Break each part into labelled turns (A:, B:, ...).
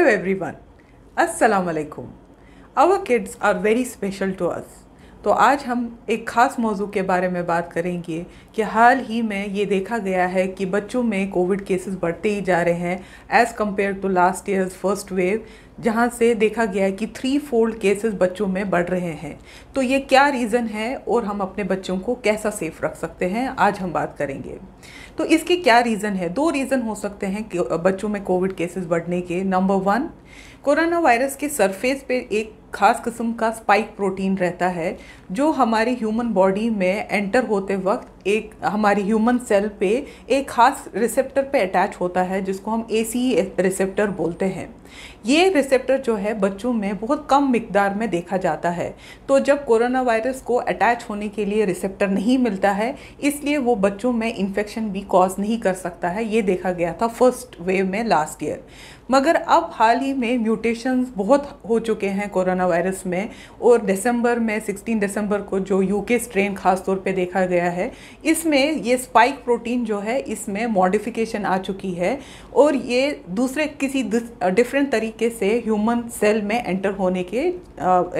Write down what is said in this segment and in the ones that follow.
A: Hello everyone, अस्सलाम वालेकुम। Our kids are very special to us। तो आज हम एक ख़ास मौजू के बारे में बात करेंगे कि हाल ही में ये देखा गया है कि बच्चों में कोविड केसेस बढ़ते ही जा रहे हैं as compare to last year's first wave, जहाँ से देखा गया है कि 3-fold केसेस बच्चों में बढ़ रहे हैं। तो ये क्या रीज़न है और हम अपने बच्चों को कैसा सेफ रख सकते हैं, आज हम बात करेंगे। तो इसके क्या रीज़न है? 2 रीज़न हो सकते हैं कि बच्चों में कोविड केसेस बढ़ने के। नंबर 1, कोरोना वायरस के सरफेस पे एक ख़ास किस्म का स्पाइक प्रोटीन रहता है जो हमारी ह्यूमन बॉडी में एंटर होते वक्त एक हमारी ह्यूमन सेल पे एक ख़ास रिसेप्टर पे अटैच होता है जिसको हम ACE रिसेप्टर बोलते हैं। ये रिसेप्टर जो है बच्चों में बहुत कम मिकदार में देखा जाता है। तो जब कोरोना वायरस को अटैच होने के लिए रिसेप्टर नहीं मिलता है, इसलिए वो बच्चों में इन्फेक्शन भी कॉज नहीं कर सकता है। ये देखा गया था फर्स्ट वेव में लास्ट ईयर। मगर अब हाल ही में म्यूटेशंस बहुत हो चुके हैं कोरोना वायरस में, और दिसंबर में 16 दिसंबर को जो UK स्ट्रेन ख़ास तौर पे देखा गया है, इसमें ये स्पाइक प्रोटीन जो है इसमें मॉडिफिकेशन आ चुकी है और ये दूसरे किसी डिफरेंट तरीके से ह्यूमन सेल में एंटर होने के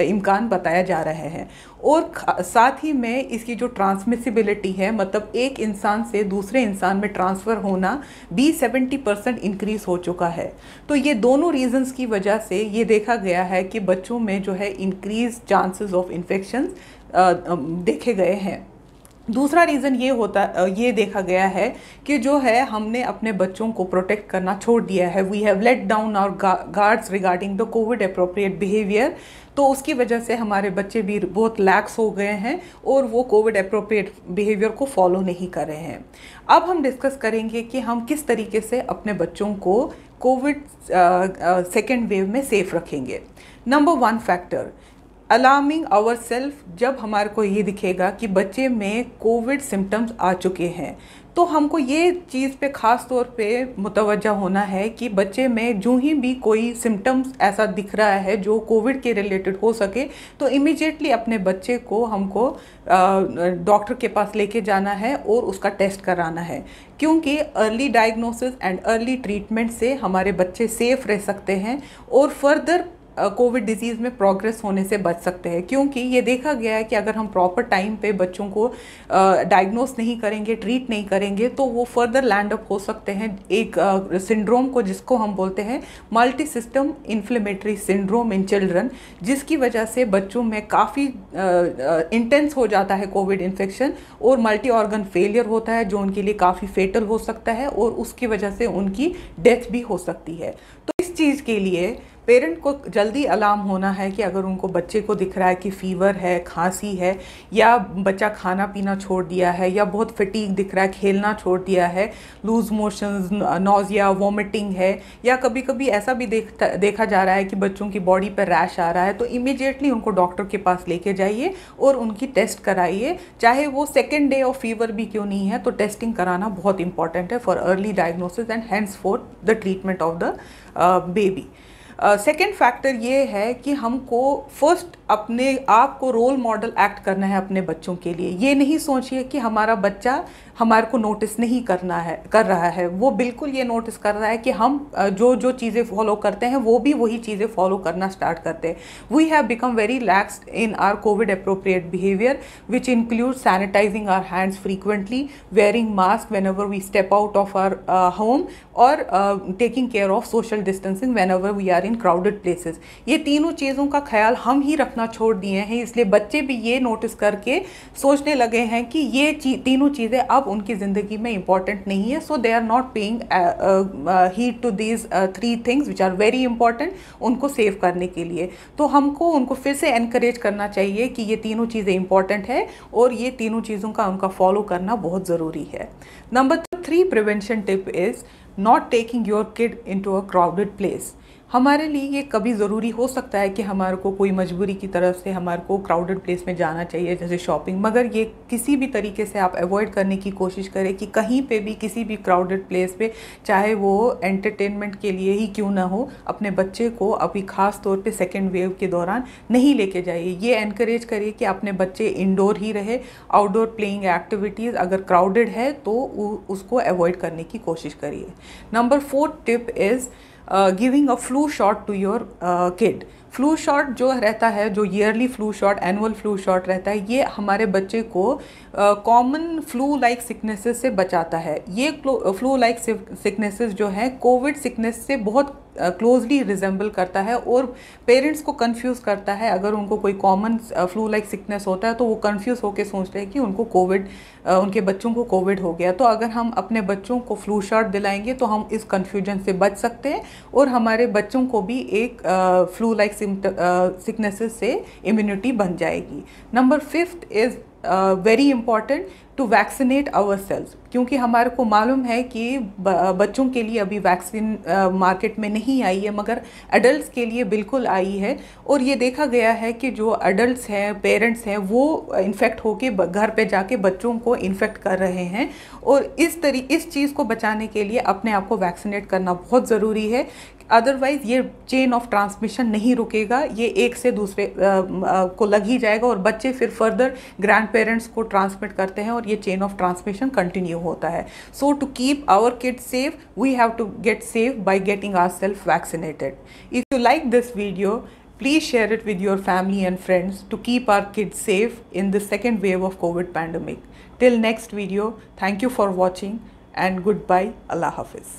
A: इम्कान बताया जा रहे हैं। और साथ ही में इसकी जो ट्रांसमिसिबिलिटी है, मतलब एक इंसान से दूसरे इंसान में ट्रांसफ़र होना भी 70% इंक्रीज़ हो चुका है। तो ये दोनों रीजंस की वजह से ये देखा गया है कि बच्चों में जो है इंक्रीज चांसेस ऑफ इन्फेक्शन देखे गए हैं। दूसरा रीज़न ये देखा गया है कि जो है हमने अपने बच्चों को प्रोटेक्ट करना छोड़ दिया है। We have let down our guards regarding the COVID appropriate behaviour. तो उसकी वजह से हमारे बच्चे भी बहुत लैक्स हो गए हैं और वो कोविड अप्रोप्रिएट बिहेवियर को फॉलो नहीं कर रहे हैं। अब हम डिस्कस करेंगे कि हम किस तरीके से अपने बच्चों को कोविड सेकेंड वेव में सेफ रखेंगे। Number 1 factor, alarming our self. जब हमारे को ये दिखेगा कि बच्चे में कोविड सिम्टम्स आ चुके हैं, तो हमको ये चीज़ पे ख़ास तौर पे मुतवज्जा होना है कि बच्चे में जो ही भी कोई सिम्टम्स ऐसा दिख रहा है जो कोविड के रिलेटेड हो सके, तो इमीडिएटली अपने बच्चे को हमको डॉक्टर के पास लेके जाना है और उसका टेस्ट कराना है, क्योंकि early diagnosis and early treatment से हमारे बच्चे सेफ रह सकते हैं और फर्दर कोविड डिजीज़ में प्रोग्रेस होने से बच सकते हैं। क्योंकि ये देखा गया है कि अगर हम प्रॉपर टाइम पे बच्चों को डायग्नोस नहीं करेंगे, ट्रीट नहीं करेंगे, तो वो फर्दर लैंड अप हो सकते हैं एक सिंड्रोम को, जिसको हम बोलते हैं multi system inflammatory syndrome in children, जिसकी वजह से बच्चों में काफ़ी इंटेंस हो जाता है कोविड इन्फेक्शन और मल्टी ऑर्गन फेलियर होता है जो उनके लिए काफ़ी फेटल हो सकता है और उसकी वजह से उनकी डेथ भी हो सकती है। तो इस चीज़ के लिए पेरेंट को जल्दी अलार्म होना है कि अगर उनको बच्चे को दिख रहा है कि फ़ीवर है, खांसी है, या बच्चा खाना पीना छोड़ दिया है, या बहुत फटीग दिख रहा है, खेलना छोड़ दिया है, लूज़ मोशंस, नौजिया, वॉमिटिंग है, या कभी कभी ऐसा भी देखा जा रहा है कि बच्चों की बॉडी पर रैश आ रहा है, तो इमीडिएटली उनको डॉक्टर के पास लेके जाइए और उनकी टेस्ट कराइए। चाहे वो सेकेंड डे ऑफ फीवर भी क्यों नहीं है, तो टेस्टिंग कराना बहुत इंपॉर्टेंट है for early diagnosis and hence for the treatment of the baby. Second factor ये है कि हमको फर्स्ट अपने आप को रोल मॉडल एक्ट करना है अपने बच्चों के लिए। ये नहीं सोचिए कि हमारा बच्चा हमारे को नोटिस नहीं कर रहा है, वो बिल्कुल ये नोटिस कर रहा है कि हम जो चीज़ें फॉलो करते हैं वो भी वही चीज़ें फॉलो करना स्टार्ट करते हैं। We have become very lax in our Covid appropriate behaviour which include sanitising our hands frequently, wearing mask whenever we step out of our home, और taking care of social distancing whenever we are in crowded places. ये तीनों चीज़ों का ख्याल हम ही रखना छोड़ दिए हैं, इसलिए बच्चे भी ये नोटिस करके सोचने लगे हैं कि ये तीनों चीज़ें अब उनकी ज़िंदगी में इंपॉर्टेंट नहीं है। So they are not paying heed to these 3 things which are very important उनको सेव करने के लिए। तो हमको उनको फिर से एनकरेज करना चाहिए कि ये तीनों चीज़ें इंपॉर्टेंट है और ये तीनों चीज़ों का उनका फॉलो करना बहुत ज़रूरी है। Number 3 prevention tip is not taking your kid into a crowded place. हमारे लिए ये कभी ज़रूरी हो सकता है कि हमारे को कोई मजबूरी की तरफ से हमारे को क्राउडेड प्लेस में जाना चाहिए, जैसे शॉपिंग, मगर ये किसी भी तरीके से आप अवॉइड करने की कोशिश करें कि कहीं पे भी किसी भी क्राउडेड प्लेस पे, चाहे वो एंटरटेनमेंट के लिए ही क्यों ना हो, अपने बच्चे को अभी ख़ास तौर पे सेकेंड वेव के दौरान नहीं लेके जाइए। ये एनकरेज करिए कि अपने बच्चे इंडोर ही रहे। आउटडोर प्लेइंग एक्टिविटीज़ अगर क्राउडेड है तो उसको अवॉइड करने की कोशिश करिए। Number 4 tip is giving a flu shot to your kid. Flu shot जो रहता है, जो yearly flu shot, annual flu shot रहता है, ये हमारे बच्चे को कॉमन फ्लू लाइक सिकनेसेस से बचाता है। ये फ्लू लाइक सिकनेसेस जो है कोविड सिकनेस से बहुत क्लोजली रिजेंबल करता है और पेरेंट्स को कंफ्यूज करता है। अगर उनको कोई कॉमन फ्लू लाइक सिकनेस होता है तो वो कंफ्यूज होकर सोचते हैं कि उनको कोविड, उनके बच्चों को कोविड हो गया। तो अगर हम अपने बच्चों को फ्लू शॉट दिलाएंगे तो हम इस कंफ्यूजन से बच सकते हैं और हमारे बच्चों को भी एक फ्लू लाइक सिकनेसेस से इम्यूनिटी बन जाएगी। Number 5 is very important to vaccinate ourselves, क्योंकि हमारे को मालूम है कि बच्चों के लिए अभी वैक्सीन मार्केट में नहीं आई है, मगर एडल्ट्स के लिए बिल्कुल आई है। और ये देखा गया है कि जो एडल्ट्स हैं, पेरेंट्स हैं, वो इन्फेक्ट होके घर पे जाके बच्चों को इन्फेक्ट कर रहे हैं। और इस चीज़ को बचाने के लिए अपने आप को वैक्सीनेट करना बहुत ज़रूरी है। अदरवाइज़ ये चेन ऑफ ट्रांसमिशन नहीं रुकेगा, ये एक से दूसरे को लग ही जाएगा और बच्चे फिर फर्दर ग्रैंड पेरेंट्स को ट्रांसमिट करते हैं और ये चेन ऑफ ट्रांसमिशन कंटिन्यू होता है। So to keep our kids safe, we have to get safe by getting ourselves vaccinated. If you like this video, please share it with your family and friends to keep our kids safe in the second wave of COVID pandemic. Till next video, thank you for watching and goodbye. Allah Hafiz.